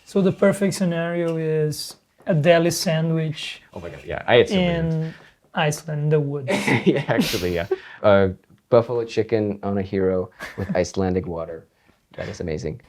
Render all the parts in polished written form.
So the perfect scenario is a Deli sandwich Oh my god, yeah, I ate so many. in Iceland, the woods. Yeah, actually, yeah. Buffalo chicken on a hero with Icelandic water. That is amazing.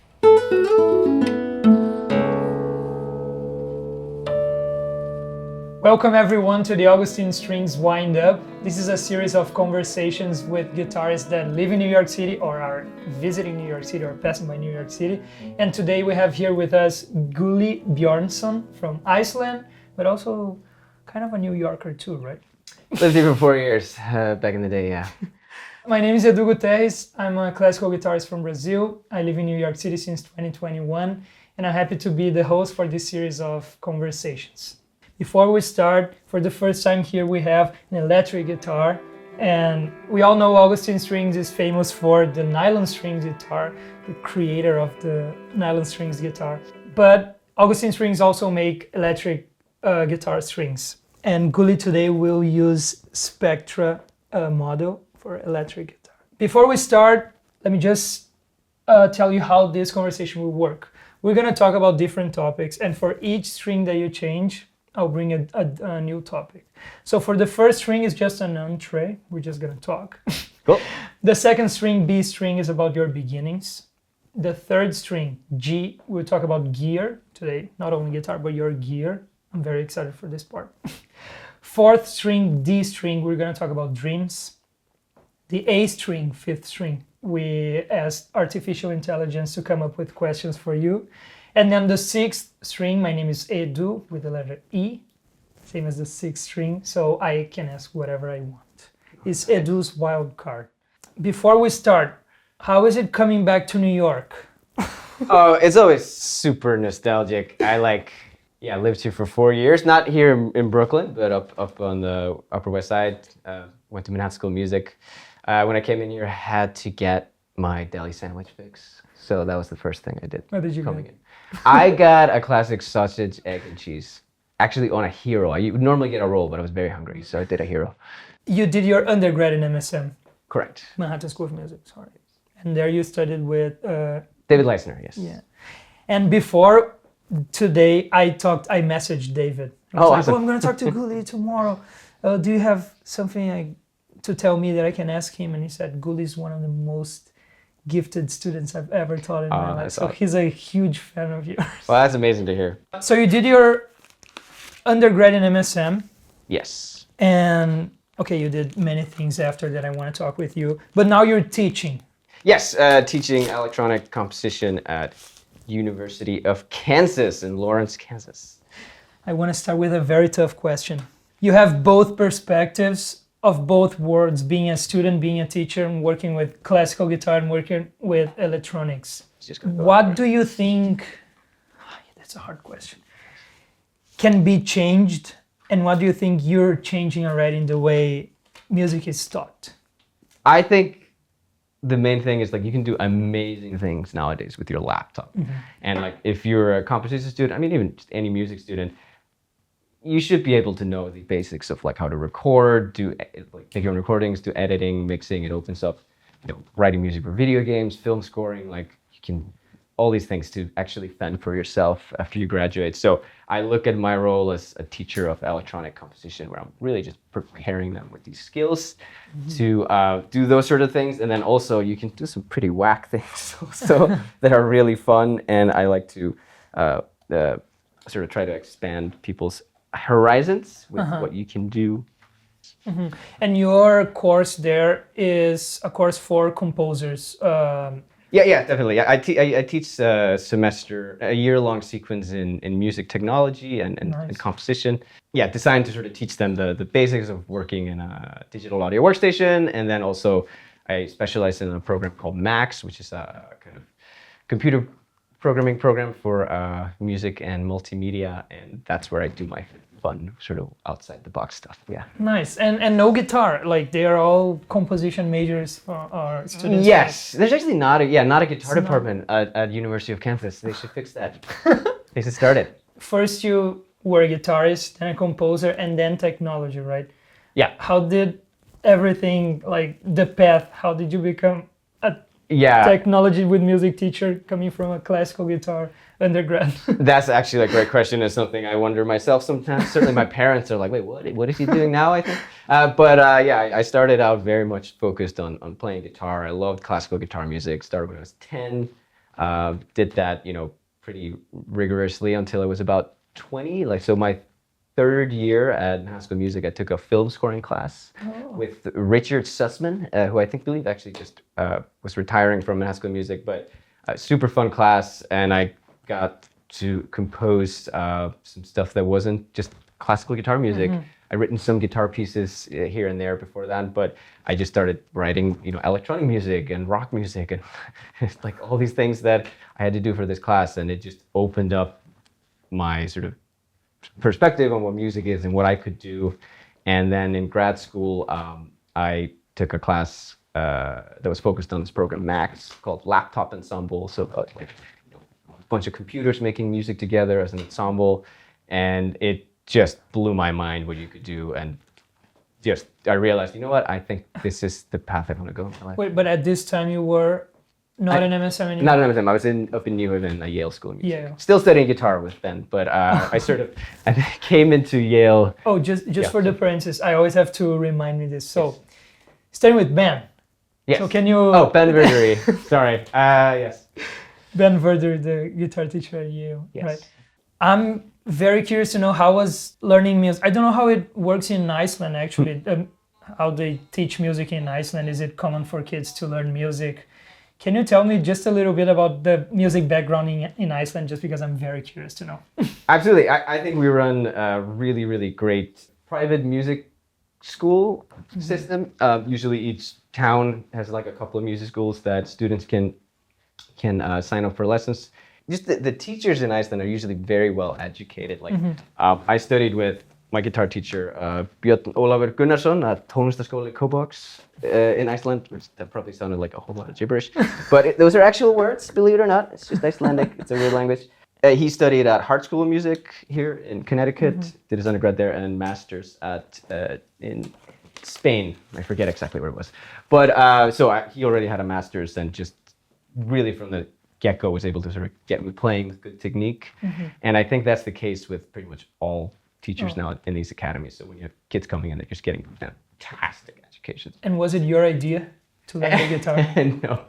Welcome everyone to the Augustine Strings Wind Up. This is a series of conversations with guitarists that live in New York City or are visiting New York City or passing by New York City. And today we have here with us Gulli Björnsson from Iceland, but also kind of a New Yorker too, right? Lived here for 4 years back in the day, yeah. My name is Edu Gutterres. I'm a classical guitarist from Brazil. I live in New York City since 2021, and I'm happy to be the host for this series of conversations. Before we start, for the first time here we have an electric guitar, and we all know Augustine Strings is famous for the nylon strings guitar, the creator of the nylon strings guitar. But Augustine Strings also make electric guitar strings. And Gulli today will use Spectra model for electric guitar. Before we start, let me just tell you how this conversation will work. We're gonna talk about different topics, and for each string that you change, I'll bring a new topic. So for the first string is just an entree. We're just gonna talk. Cool. The second string, B string, is about your beginnings. The third string, G, we'll talk about gear today. Not only guitar, but your gear. I'm very excited for this part. Fourth string, D string, we're gonna talk about dreams. The A string, fifth string, we asked artificial intelligence to come up with questions for you. And then the sixth string, my name is Edu with the letter E, same as the sixth string, so I can ask whatever I want. It's Edu's wild card. Before we start, how is it coming back to New York? Oh, it's always super nostalgic. I lived here for 4 years, not here in Brooklyn, but up on the Upper West Side. Went to Manhattan School of Music. When I came in here, I had to get my deli sandwich fix. So that was the first thing I did. What did you coming get? in? I got a classic sausage, egg, and cheese. Actually on a hero. I would normally get a roll, but I was very hungry, so I did a hero. You did your undergrad in MSM, Correct. Manhattan School of Music, sorry. And there you studied with... David Leisner, yes. Yeah. And before today, I messaged David. I was awesome. I'm going to talk to Gulli tomorrow. Do you have something to tell me that I can ask him? And he said, Gulli is one of the most gifted students I've ever taught in my life. So awesome. He's a huge fan of yours. Well, that's amazing to hear. So you did your undergrad in MSM. Yes. And okay, you did many things after that I want to talk with you. But now you're teaching. Yes, teaching electronic composition at University of Kansas in Lawrence, Kansas. I want to start with a very tough question. You have both perspectives of both worlds, being a student, being a teacher, and working with classical guitar and working with electronics. What do you think, that's a hard question, can be changed, and what do you think you're changing already in the way music is taught? I think the main thing is you can do amazing things nowadays with your laptop. Mm-hmm. And if you're a composition student, I mean even just any music student, you should be able to know the basics of how to record, do make your own recordings, do editing, mixing. It opens up, writing music for video games, film scoring. You can all these things to actually fend for yourself after you graduate. So I look at my role as a teacher of electronic composition, where I'm really just preparing them with these skills to do those sort of things. And then also you can do some pretty whack things also that are really fun. And I like to sort of try to expand people's horizons with what you can do. Mm-hmm. And your course there is a course for composers. Yeah, definitely. I teach a semester, a year-long sequence in music technology and Nice. composition. Yeah, designed to sort of teach them the basics of working in a digital audio workstation. And then also I specialize in a program called Max, which is a kind of computer programming program for music and multimedia, and that's where I do my fun sort of outside the box stuff. Yeah. Nice. And no guitar, they are all composition majors for our students. Yes, there's actually not a guitar department at University of Kansas. They should fix that. They should start it. First you were a guitarist, then a composer, and then technology, right? Yeah. How did everything, the path, how did you become Yeah. technology with music teacher coming from a classical guitar undergrad? That's actually a great question. It's something I wonder myself sometimes. Certainly my parents are like, wait, what is he doing now, I think? Yeah, I started out very much focused on playing guitar. I loved classical guitar music. Started when I was 10. Did that, pretty rigorously until I was about 20. So my third year at High School Music, I took a film scoring class with Richard Sussman, who I believe actually just was retiring from High School Music, but super fun class, and I got to compose some stuff that wasn't just classical guitar music. I'd written some guitar pieces here and there before that, but I just started writing, electronic music and rock music and it's like all these things that I had to do for this class, and it just opened up my sort of perspective on what music is and what I could do. And then in grad school, I took a class that was focused on this program Max called Laptop Ensemble. So a bunch of computers making music together as an ensemble, and it just blew my mind what you could do. And just I realized, you know what? I think this is the path I want to go in my life. Wait, but at this time you were not an MSM anymore? Not an MSM. I was up in New Haven at Yale School of Music. Yeah. Still studying guitar with Ben, but I came into Yale. Oh, just for the parentheses, I always have to remind me this. So, starting with Ben. Yes. So can you? Oh, Ben Verdery. Sorry. Yes. Ben Verdery, the guitar teacher at Yale. Yes. Right. I'm very curious to know how was learning music. I don't know how it works in Iceland actually. How they teach music in Iceland. Is it common for kids to learn music? Can you tell me just a little bit about the music background in Iceland, just because I'm very curious to know? Absolutely. I think we run a really, really great private music school system. Usually each town has like a couple of music schools that students can sign up for lessons. Just the teachers in Iceland are usually very well educated. I studied with my guitar teacher, Björnsson Gunnarsson at Tónlistarskóli Kópavogs in Iceland, which that probably sounded like a whole lot of gibberish. But those are actual words, believe it or not. It's just Icelandic. It's a weird language. He studied at Hart School of Music here in Connecticut, did his undergrad there, and master's in Spain. I forget exactly where it was. But he already had a master's, and just really from the get-go was able to sort of get me playing with good technique. And I think that's the case with pretty much all teachers now in these academies. So when you have kids coming in, they're just getting fantastic educations. And was it your idea to learn the guitar? No.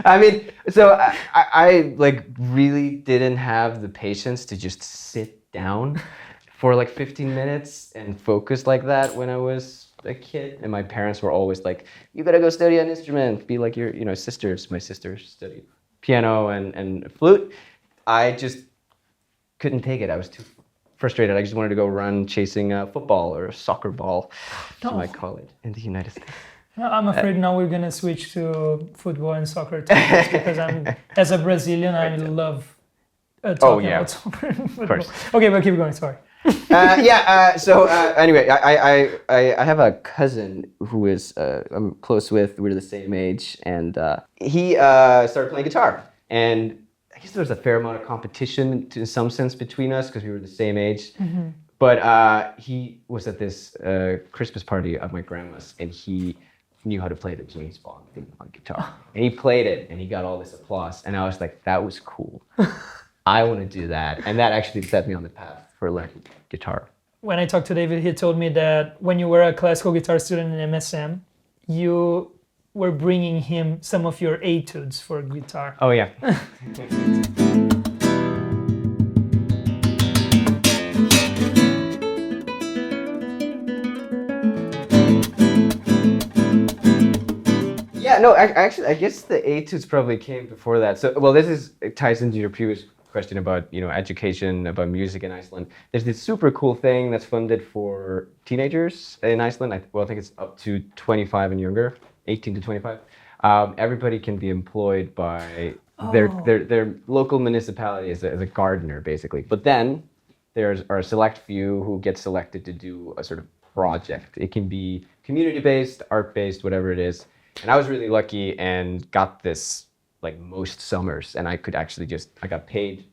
I mean, so I like really didn't have the patience to just sit down for like 15 minutes and focus like that when I was a kid. And my parents were always like, you gotta go study an instrument, be like your sisters. My sisters studied piano and flute. I just couldn't take it. I was too frustrated. I just wanted to go run chasing a football or a soccer ball, as you might call it, in the United States. I'm afraid now we're gonna switch to football and soccer topics because as a Brazilian, I love talking about soccer and football. Of course. Okay, but keep going. Sorry. Anyway, I have a cousin who is I'm close with. We're the same age, and he started playing guitar. And I guess there was a fair amount of competition in some sense between us because we were the same age. But he was at this Christmas party at my grandma's, and he knew how to play the James Bond theme on guitar. And he played it, and he got all this applause. And I was like, that was cool. I want to do that. And that actually set me on the path for learning guitar. When I talked to David, he told me that when you were a classical guitar student in MSM, you were bringing him some of your etudes for guitar. Oh, yeah. No, actually, I guess the etudes probably came before that. So, well, it ties into your previous question about, education, about music in Iceland. There's this super cool thing that's funded for teenagers in Iceland. I think it's up to 25 and younger, 18 to 25. Everybody can be employed by their local municipality as a gardener, basically. But then there are a select few who get selected to do a sort of project. It can be community-based, art-based, whatever it is. And I was really lucky and got this like most summers, and I could actually I got paid,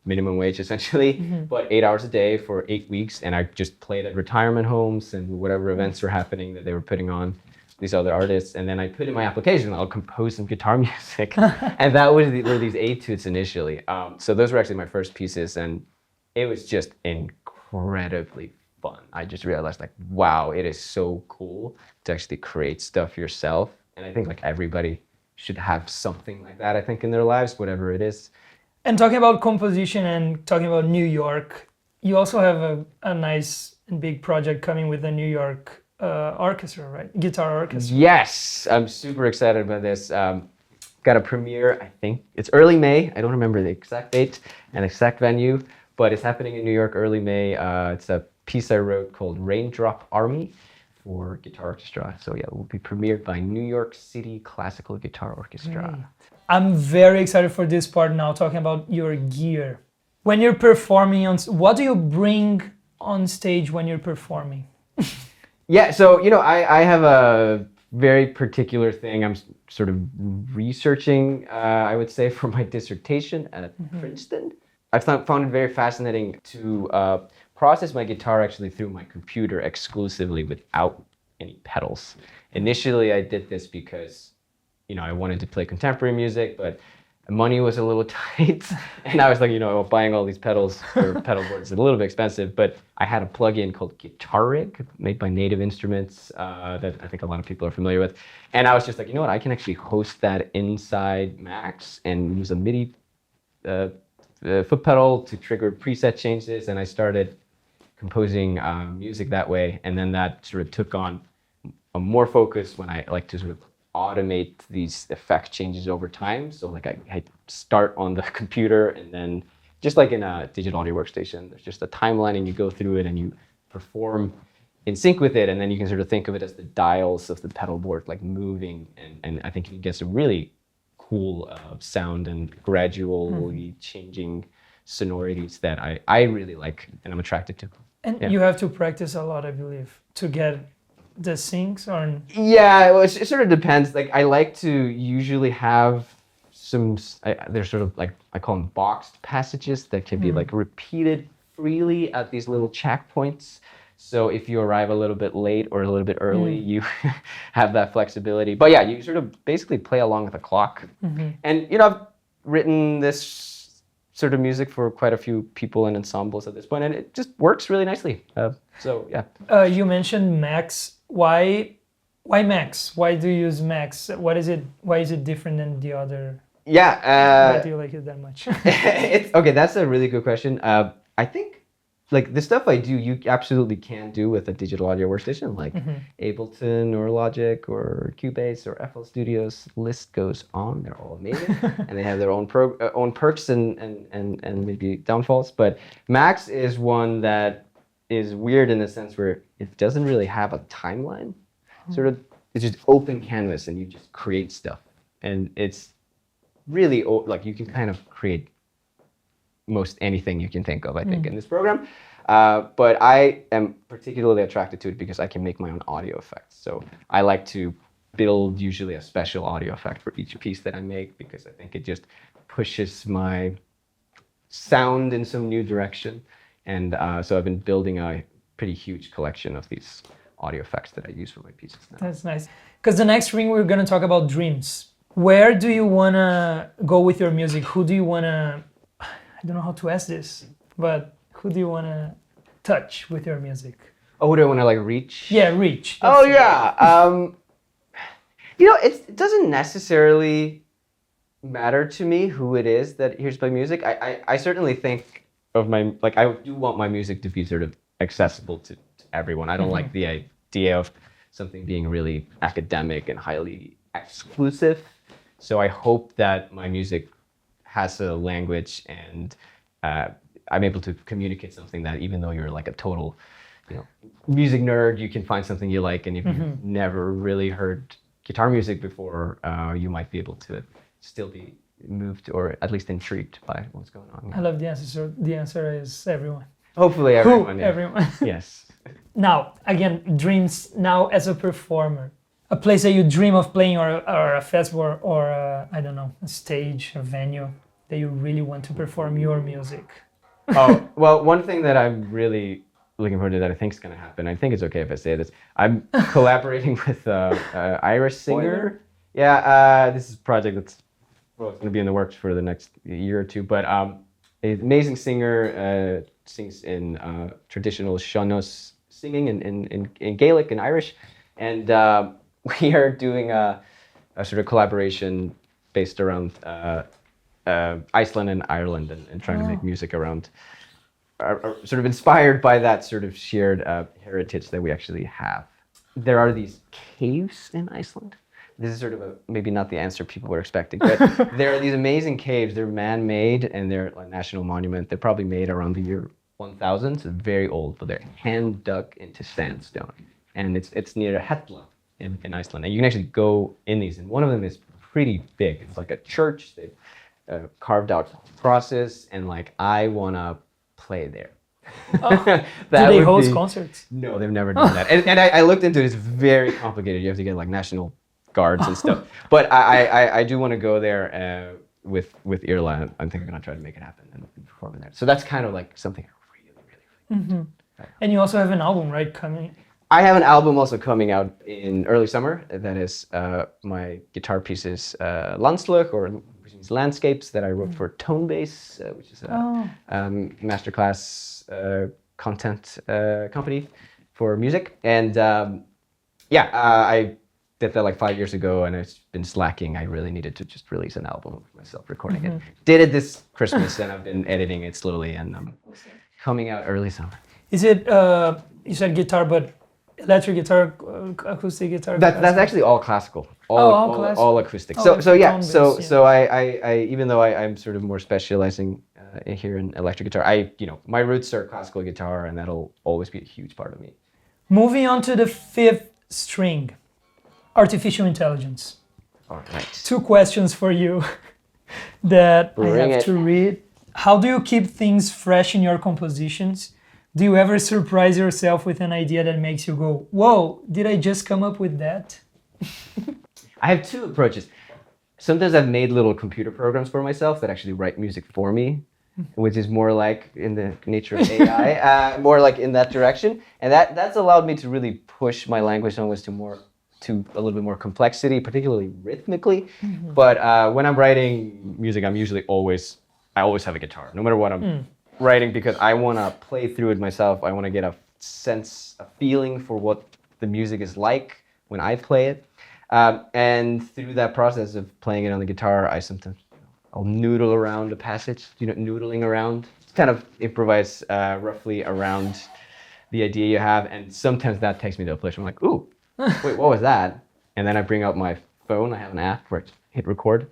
minimum wage essentially, but 8 hours a day for 8 weeks, and I just played at retirement homes and whatever events were happening that they were putting on. these other artists, and then I put in my application, I'll compose some guitar music. And that were these etudes initially. So those were actually my first pieces, and it was just incredibly fun. I just realized like, wow, it is so cool to actually create stuff yourself. And I think like everybody should have something like that, I think, in their lives, whatever it is. And talking about composition and talking about New York, you also have a nice and big project coming with the New York orchestra, right? Guitar orchestra. Yes, I'm super excited about this. Got a premiere, I think it's early May. I don't remember the exact date and exact venue, but it's happening in New York early May. It's a piece I wrote called Raindrop Army for guitar orchestra. So yeah, it will be premiered by New York City Classical Guitar Orchestra. Great. I'm very excited for this part now, talking about your gear. When you're performing, what do you bring on stage when you're performing? Yeah, so, I have a very particular thing I'm sort of researching, I would say, for my dissertation at Princeton. I've found it very fascinating to process my guitar actually through my computer exclusively without any pedals. Initially, I did this because I wanted to play contemporary music, but money was a little tight. And I was like, buying all these pedals or pedal boards is a little bit expensive, but I had a plugin called Guitar Rig made by Native Instruments that I think a lot of people are familiar with. And I was just like, you know what, I can actually host that inside Max and use a MIDI foot pedal to trigger preset changes. And I started composing music that way. And then that sort of took on a more focus when I like to sort of automate these effect changes over time. So like I start on the computer, and then just like in a digital audio workstation, there's just a timeline and you go through it and you perform in sync with it. And then you can sort of think of it as the dials of the pedal board like moving. And I think you can get some really cool sound and gradually changing sonorities that I really like and I'm attracted to. And you have to practice a lot, I believe, to get the syncs or... Yeah, well, it sort of depends. Like I like to usually have they're sort of like, I call them boxed passages that can be like repeated freely at these little checkpoints. So if you arrive a little bit late or a little bit early, you have that flexibility. But yeah, you sort of basically play along with the clock. And I've written this sort of music for quite a few people and ensembles at this point, and it just works really nicely. So yeah. You mentioned Max. Why Max? Why do you use Max? Why is it different than the other? Yeah. Why do you like it that much? Okay, that's a really good question. I think like the stuff I do, you absolutely can do with a digital audio workstation, like Ableton or Logic or Cubase or FL Studios. List goes on. They're all amazing, and they have their own perks and maybe downfalls. But Max is one that is weird in the sense where it doesn't really have a timeline. Sort of, it's just open canvas and you just create stuff. And it's really, like you can kind of create most anything you can think of, I think, in this program. But I am particularly attracted to it because I can make my own audio effects. So I like to build usually a special audio effect for each piece that I make because I think it just pushes my sound in some new direction. And so I've been building a pretty huge collection of these audio effects that I use for my pieces now. That's nice. Because the next ring we're going to talk about dreams. Where do you want to go with your music? Who do you want to... I don't know how to ask this, but who do you want to touch with your music? Oh, who do I want to like reach? Yeah, reach. Oh, yeah. It doesn't necessarily matter to me who it is that hears my music. I certainly think of I do want my music to be sort of accessible to everyone. I don't like the idea of something being really academic and highly exclusive. So I hope that my music has a language and I'm able to communicate something that even though you're like a total, music nerd, you can find something you like. And if you've never really heard guitar music before, you might be able to still be moved or at least intrigued by what's going on. Yeah. I love the answer. So the answer is everyone. Hopefully everyone. Yeah. Everyone. Yes. Now, again, dreams now as a performer. A place that you dream of playing or a festival or I don't know, a stage, a venue that you really want to perform your music. Oh, well, one thing that I'm really looking forward to that I think is going to happen. I think it's okay if I say this. I'm collaborating with Irish singer. Yeah, this is a project that's it's going to be in the works for the next year or two. But an amazing singer sings in traditional Sean-nós singing in Gaelic and Irish, and we are doing a sort of collaboration based around Iceland and Ireland, and trying to make music around, sort of inspired by that sort of shared heritage that we actually have. There are these caves in Iceland. This is sort of maybe not the answer people were expecting, but there are these amazing caves. They're man-made and they're a national monument. They're probably made around the year 1000, so very old, but they're hand dug into sandstone. And it's near Hella in Iceland. And you can actually go in these, and one of them is pretty big. It's like a church. They carved out crosses, and like I want to play there. Oh, do they host concerts? No, they've never done that. And I looked into it. It's very complicated. You have to get like national guards and stuff. But I do want to go there with Irla. I think I'm going to try to make it happen and perform in there. So that's kind of like something I really. And you also have an album, right, coming? I have an album also coming out in early summer. That is my guitar pieces, Landslög, or which means landscapes, that I wrote for Tone Base, which is a masterclass content company for music. And I did that like 5 years ago, and it's been slacking. I really needed to just release an album of myself recording it. Did it this Christmas, and I've been editing it slowly, and coming out early summer. Is it, you said guitar, but electric guitar, acoustic guitar? That's actually all classical. All acoustic. So I even though I'm sort of more specializing here in electric guitar, my roots are classical guitar, and that'll always be a huge part of me. Moving on to the fifth string, artificial intelligence. All right. 2 questions for you that I have to read. How do you keep things fresh in your compositions? Do you ever surprise yourself with an idea that makes you go, whoa, did I just come up with that? I have 2 approaches. Sometimes I've made little computer programs for myself that actually write music for me, which is more like in the nature of AI, more like in that direction. And that's allowed me to really push my language almost to a little bit more complexity, particularly rhythmically. But when I'm writing music, I always have a guitar, no matter what I'm writing, because I want to play through it myself. I want to get a feeling for what the music is like when I play it. And through that process of playing it on the guitar, I'll noodle around a passage, noodling around, kind of improvise roughly around the idea you have. And sometimes that takes me to a place where I'm like, ooh, wait, what was that? And then I bring out my phone. I have an app where I hit record,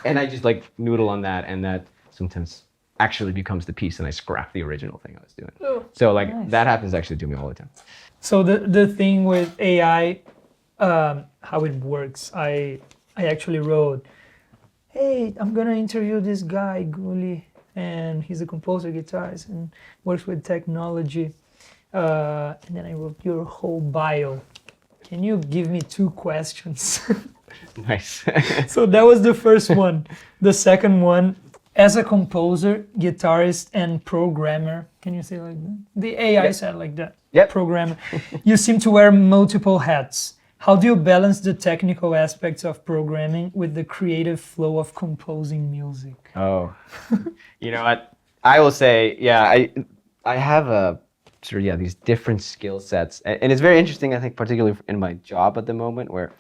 and I just like noodle on that, and that sometimes actually becomes the piece, and I scrap the original thing I was doing. Oh, so like nice. that happens actually to me all the time. So the thing with AI, how it works, I actually wrote, hey, I'm gonna interview this guy, Gulli, and he's a composer, guitarist, and works with technology. And then I wrote your whole bio. Can you give me 2 questions? Nice. So that was the first one. The second one, as a composer, guitarist, and programmer, can you say like that? The AI said like that. Yep. Programmer. You seem to wear multiple hats. How do you balance the technical aspects of programming with the creative flow of composing music? Oh, you know what? I will say, I have these different skill sets, and it's very interesting. I think particularly in my job at the moment, where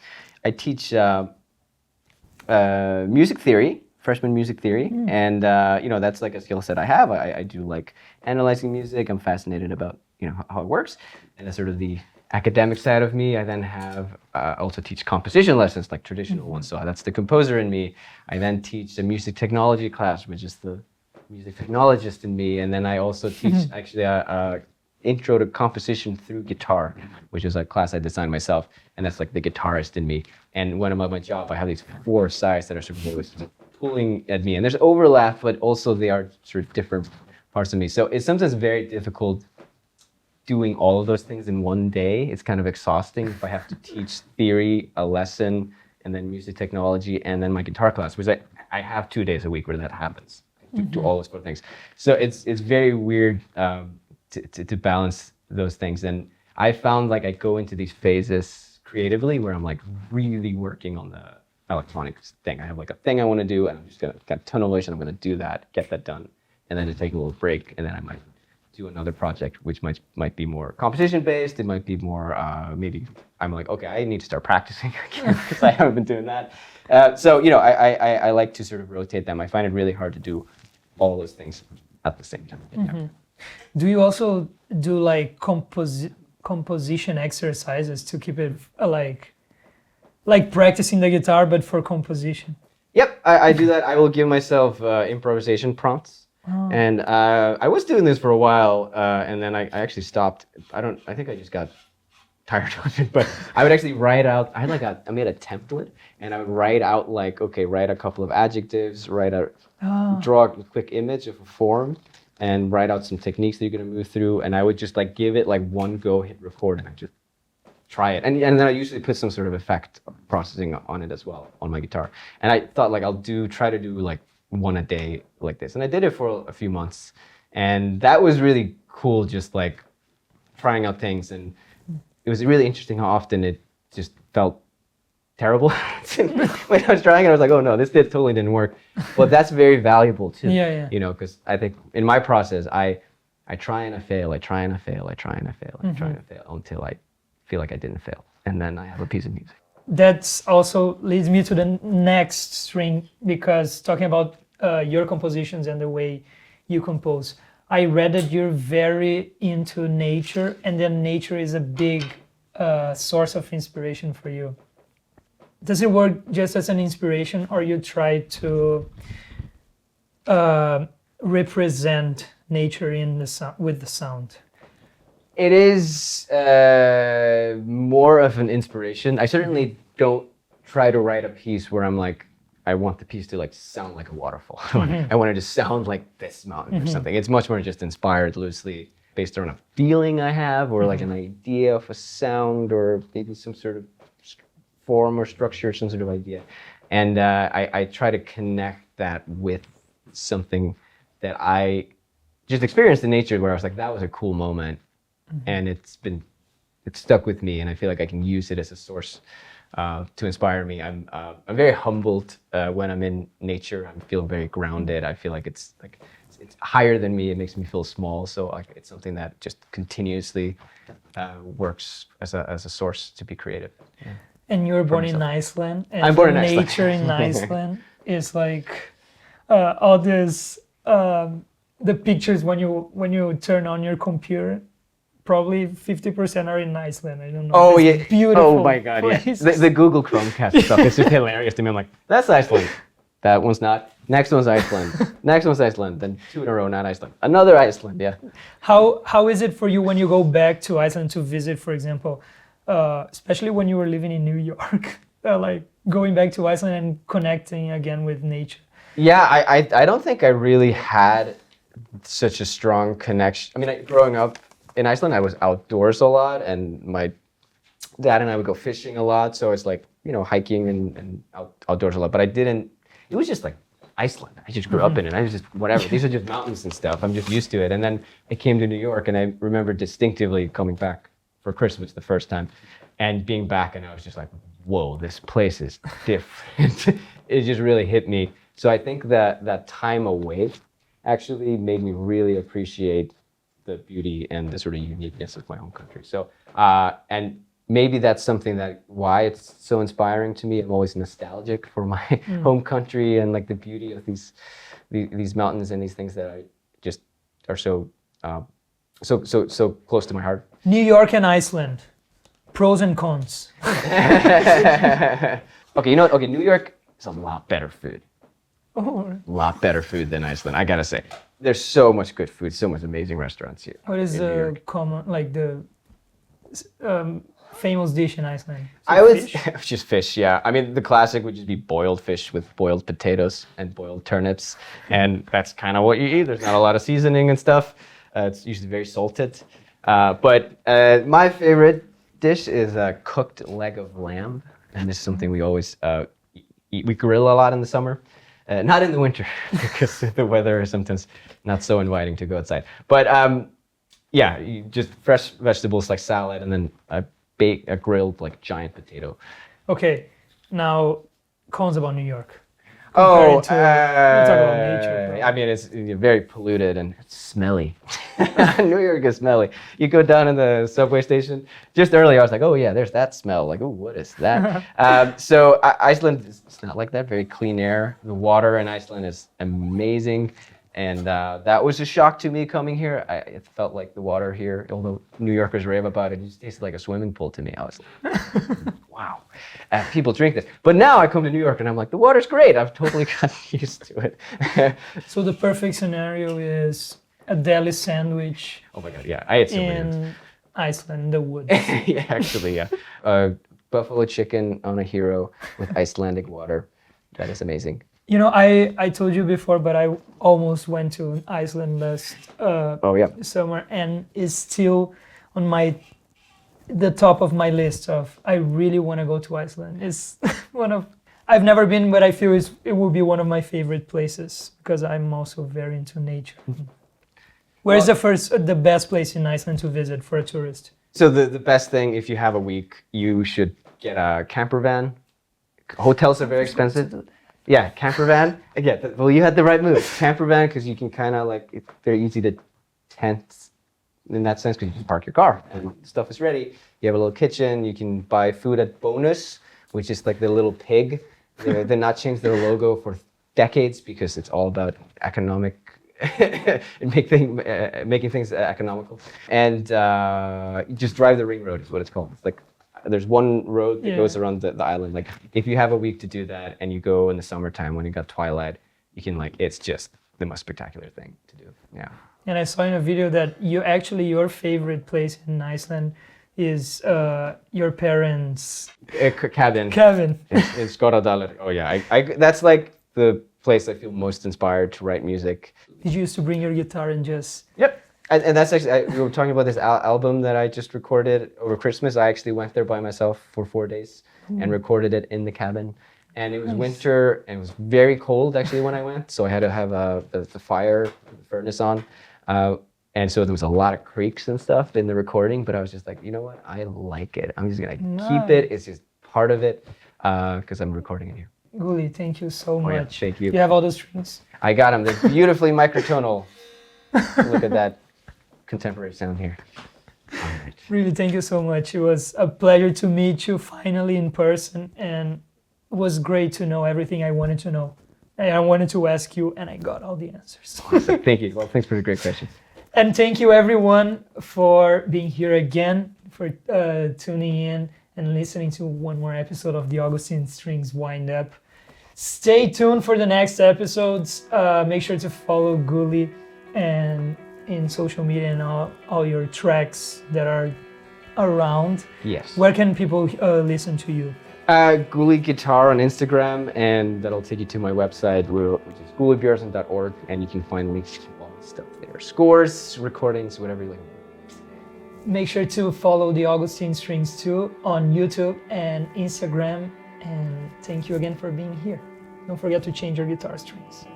I teach music theory, freshman music theory, and that's like a skill set I have. I do like analyzing music. I'm fascinated about how it works, and that's sort of the academic side of me. I then have also teach composition lessons, like traditional ones. So that's the composer in me. I then teach a music technology class, which is the music technologist in me, and then I also teach actually a intro to composition through guitar, which is a class I designed myself, and that's like the guitarist in me. And when I'm at my job, I have these 4 sides that are sort of always pulling at me, and there's overlap, but also they are sort of different parts of me. So it's sometimes very difficult doing all of those things in one day. It's kind of exhausting if I have to teach theory, a lesson, and then music technology, and then my guitar class, which I have 2 days a week where that happens. I do all those 4 things. So it's very weird to balance those things. And I found like I go into these phases creatively where I'm like really working on the electronics thing. I have like a thing I want to do, and I'm just gonna got tunnel vision. I'm gonna do that, get that done, and then to take a little break, and then I might do another project which might be more composition based. It might be more maybe I'm like, okay, I need to start practicing again because I haven't been doing that. So I like to sort of rotate them. I find it really hard to do all those things at the same time. Mm-hmm. Do you also do like composition exercises to keep it like practicing the guitar but for composition? Yep, I do that. I will give myself improvisation prompts. Oh. And I was doing this for a while, and then I actually stopped. I think I just got tired of it. But I would actually write out. I made a template, and I would write out like, okay, write a couple of adjectives, draw a quick image of a form, and write out some techniques that you're gonna move through. And I would just like give it like one go, hit record, and I just try it. And then I usually put some sort of effect processing on it as well on my guitar. And I thought like try to do like one a day like this, and I did it for a few months, and that was really cool, just like trying out things. And it was really interesting how often it just felt terrible when I was trying it. I was like, oh no, this totally didn't work. But that's very valuable too. Yeah. You know, because I think in my process I try and I fail, I try and I fail, I try and I fail, I try and I fail until I feel like I didn't fail, and then I have a piece of music. That's also leads me to the next string, because talking about your compositions and the way you compose, I read that you're very into nature, and then nature is a big source of inspiration for you. Does it work just as an inspiration, or you try to represent nature in the with the sound? It is more of an inspiration. I certainly don't try to write a piece where I'm like, I want the piece to like sound like a waterfall. I want it to sound like this mountain or something. It's much more just inspired loosely based on a feeling I have, or like an idea of a sound, or maybe some sort of form or structure, some sort of idea. And I try to connect that with something that I just experienced in nature, where I was like, that was a cool moment. And it's stuck with me, and I feel like I can use it as a source to inspire me. I'm very humbled when I'm in nature. I feel very grounded. I feel like it's higher than me. It makes me feel small. So like it's something that just continuously works as a source to be creative. Yeah. And you were born in Iceland. And I'm born in Iceland. Nature in Iceland is like all this. The pictures when you turn on your computer, probably 50% are in Iceland. I don't know. Oh yeah, beautiful. Oh my God, yeah. The Google Chromecast stuff is just hilarious to me. I'm like, that's Iceland. That one's not. Next one's Iceland. Next one's Iceland. Then 2 in a row, not Iceland. Another Iceland. Yeah. How is it for you when you go back to Iceland to visit, for example, especially when you were living in New York, like going back to Iceland and connecting again with nature? Yeah, I don't think I really had such a strong connection. I mean, growing up in Iceland, I was outdoors a lot, and my dad and I would go fishing a lot. So it's like, hiking and outdoors a lot. But it was just like Iceland. I just grew up in it. I was just, whatever. These are just mountains and stuff. I'm just used to it. And then I came to New York, and I remember distinctively coming back for Christmas the first time and being back. And I was just like, whoa, this place is different. It just really hit me. So I think that time away actually made me really appreciate the beauty and the sort of uniqueness of my home country. So, and maybe that's something why it's so inspiring to me. I'm always nostalgic for my home country and like the beauty of these mountains and these things that I just are so close to my heart. New York and Iceland, pros and cons. Okay, New York is a lot better food. Oh. A lot better food than Iceland, I gotta say. There's so much good food, so much amazing restaurants here. What is the common, like the famous dish in Iceland? Just fish, yeah. I mean, the classic would just be boiled fish with boiled potatoes and boiled turnips, and that's kind of what you eat. There's not a lot of seasoning and stuff. It's usually very salted. But my favorite dish is a cooked leg of lamb, and this is something we always eat. We grill a lot in the summer. Not in the winter, because the weather is sometimes not so inviting to go outside. But Yeah, just fresh vegetables like salad, and then a grilled like giant potato. Okay, now cons about New York. Oh, Compared to, we'll talk about nature. I mean, it's very polluted and it's smelly. New York is smelly. You go down in the subway station. Just earlier, I was like, oh yeah, there's that smell. Like, oh, what is that? So Iceland is not like that. Very clean air. The water in Iceland is amazing. And that was a shock to me coming here. It felt like the water here, although New Yorkers rave about it, it just tasted like a swimming pool to me. I was like, wow, people drink this. But now I come to New York and I'm like, the water's great. I've totally gotten used to it. So the perfect scenario is a deli sandwich. Oh my God, yeah. I ate so many in Iceland, the woods. Yeah, actually, yeah. Buffalo chicken on a hero with Icelandic water. That is amazing. You know, I told you before, but I almost went to Iceland last summer, and it's still on the top of my list of I really want to go to Iceland. It's I've never been, but I feel it will be one of my favorite places because I'm also very into nature. Where's the best place in Iceland to visit for a tourist? So the best thing, if you have a week, you should get a camper van. Hotels are very expensive. Yeah, camper van. Again, well, you had the right move. Camper van, because you can kind of like, it's very easy to tent in that sense, because you just park your car and stuff is ready. You have a little kitchen. You can buy food at Bonus, which is like the little pig. They've not changed their logo for decades because it's all about economic and making things economical. And you just drive the ring road is what it's called. It's like there's one road that goes around the island. Like if you have a week to do that and you go in the summertime when you got twilight, you can it's just the most spectacular thing to do. Yeah. And I saw in a video that your favorite place in Iceland is your parents' cabin. In Skorradalur. Oh yeah, that's like the place I feel most inspired to write music. Did you used to bring your guitar and just? Yep. And that's actually, we were talking about this album that I just recorded over Christmas. I actually went there by myself for 4 days and recorded it in the cabin. And it was winter and it was very cold actually when I went. So I had to have the fire, the furnace on. And so there was a lot of creaks and stuff in the recording, but I was just like, you know what? I like it. I'm just going to keep it. It's just part of it because I'm recording it here. Gulli, thank you so much. Yeah, thank you. You have all the strings? I got them. They're beautifully microtonal. Look at that contemporary sound here. All right. Really, thank you so much. It was a pleasure to meet you finally in person, and it was great to know everything I wanted to know. And I wanted to ask you, and I got all the answers. Awesome. Thank you. Well, thanks for the great questions. And thank you everyone for being here again, for tuning in and listening to one more episode of the Augustine Strings Wind Up. Stay tuned for the next episodes. Make sure to follow Gulli and in social media and all your tracks that are around. Yes. Where can people listen to you? Gulli Guitar on Instagram, and that'll take you to my website, which is gullibjörnsson.org, and you can find links to all the stuff there. Scores, recordings, whatever you like. Make sure to follow the Augustine Strings too on YouTube and Instagram. And thank you again for being here. Don't forget to change your guitar strings.